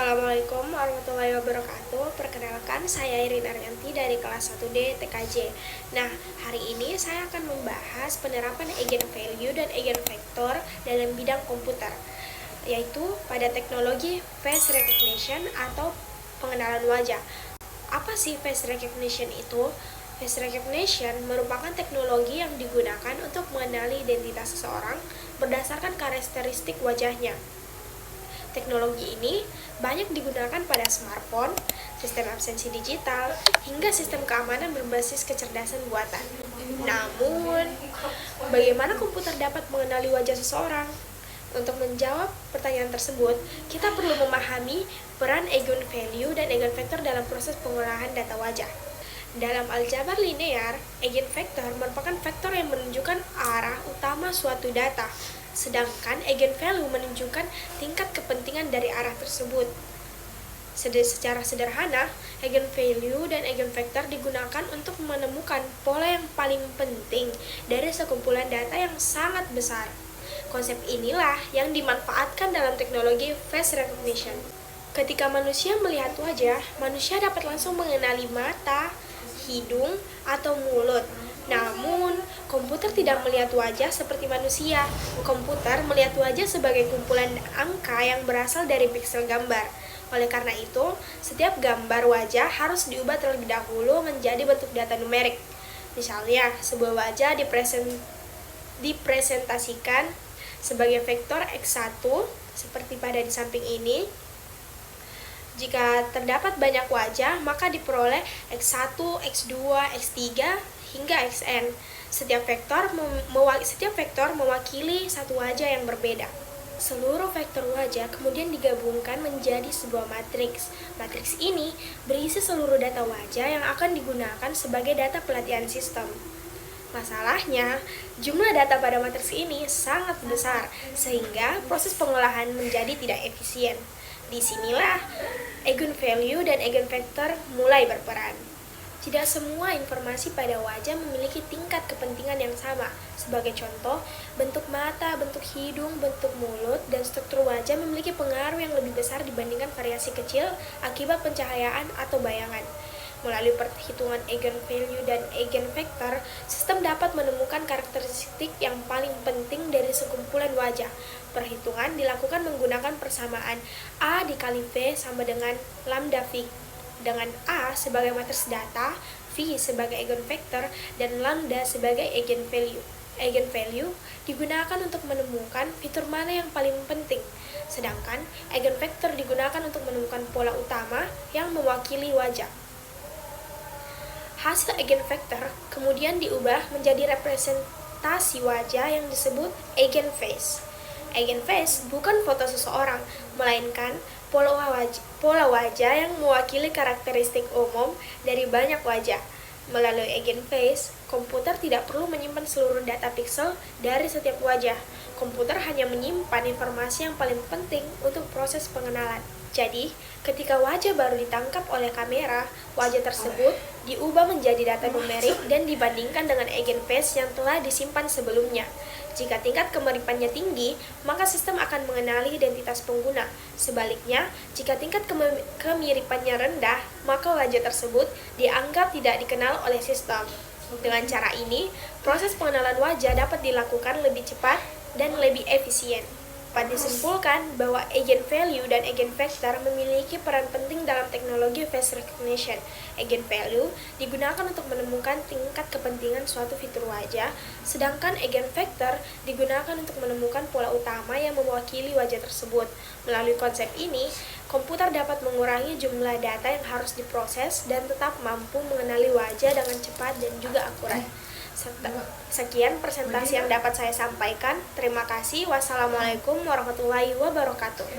Assalamualaikum warahmatullahi wabarakatuh. Perkenalkan, saya Irin Arianti dari kelas 1D TKJ. Nah, hari ini saya akan membahas penerapan eigenvalue dan eigenvektor dalam bidang komputer, yaitu pada teknologi face recognition atau pengenalan wajah. Apa sih face recognition itu? Face recognition merupakan teknologi yang digunakan untuk mengenali identitas seseorang berdasarkan karakteristik wajahnya. Teknologi ini banyak digunakan pada smartphone, sistem absensi digital, hingga sistem keamanan berbasis kecerdasan buatan. Namun, bagaimana komputer dapat mengenali wajah seseorang? Untuk menjawab pertanyaan tersebut, kita perlu memahami peran eigenvalue dan eigenvektor dalam proses pengolahan data wajah. Dalam aljabar linear, eigenvektor merupakan vektor yang menunjukkan arah utama suatu data, sedangkan eigenvalue menunjukkan tingkat kepentingan dari arah tersebut. Secara sederhana, eigenvalue dan eigenvektor digunakan untuk menemukan pola yang paling penting dari sekumpulan data yang sangat besar. Konsep inilah yang dimanfaatkan dalam teknologi face recognition. Ketika manusia melihat wajah, manusia dapat langsung mengenali mata, hidung, atau mulut. Namun, komputer tidak melihat wajah seperti manusia. Komputer melihat wajah sebagai kumpulan angka yang berasal dari piksel gambar. Oleh karena itu, setiap gambar wajah harus diubah terlebih dahulu menjadi bentuk data numerik. Misalnya, sebuah wajah dipresentasikan sebagai vektor X1 seperti pada di samping ini. Jika terdapat banyak wajah, maka diperoleh X1, X2, X3, hingga Xn. Setiap vektor mewakili satu wajah yang berbeda. Seluruh vektor wajah kemudian digabungkan menjadi sebuah matriks. Matriks ini berisi seluruh data wajah yang akan digunakan sebagai data pelatihan sistem. Masalahnya, jumlah data pada matriks ini sangat besar, sehingga proses pengolahan menjadi tidak efisien. Disinilah eigenvalue dan eigenvektor mulai berperan. Tidak semua informasi pada wajah memiliki tingkat kepentingan yang sama. Sebagai contoh, bentuk mata, bentuk hidung, bentuk mulut, dan struktur wajah memiliki pengaruh yang lebih besar dibandingkan variasi kecil akibat pencahayaan atau bayangan. Melalui perhitungan eigenvalue dan eigenvektor, sistem dapat menemukan karakteristik yang paling penting dari sekumpulan wajah. Perhitungan dilakukan menggunakan persamaan A dikali V sama dengan lambda V, dengan A sebagai matriks data, V sebagai eigenvektor, dan lambda sebagai eigenvalue. Eigenvalue digunakan untuk menemukan fitur mana yang paling penting, sedangkan eigenvektor digunakan untuk menemukan pola utama yang mewakili wajah. Hasil eigenvektor kemudian diubah menjadi representasi wajah yang disebut eigenface. Eigenface bukan foto seseorang, melainkan pola wajah yang mewakili karakteristik umum dari banyak wajah. Melalui eigenface, komputer tidak perlu menyimpan seluruh data piksel dari setiap wajah. Komputer hanya menyimpan informasi yang paling penting untuk proses pengenalan. Jadi, ketika wajah baru ditangkap oleh kamera, wajah tersebut diubah menjadi data numerik dan dibandingkan dengan eigenface yang telah disimpan sebelumnya. Jika tingkat kemiripannya tinggi, maka sistem akan mengenali identitas pengguna. Sebaliknya, jika tingkat kemiripannya rendah, maka wajah tersebut dianggap tidak dikenal oleh sistem. Dengan cara ini, proses pengenalan wajah dapat dilakukan lebih cepat dan lebih efisien. Dapat disimpulkan bahwa eigenvalue dan eigenvektor memiliki peran penting dalam teknologi face recognition. Eigenvalue digunakan untuk menemukan tingkat kepentingan suatu fitur wajah, sedangkan eigenvektor digunakan untuk menemukan pola utama yang mewakili wajah tersebut. Melalui konsep ini, komputer dapat mengurangi jumlah data yang harus diproses dan tetap mampu mengenali wajah dengan cepat dan juga akurat. Sekian presentasi yang dapat saya sampaikan. Terima kasih. Wassalamualaikum warahmatullahi wabarakatuh.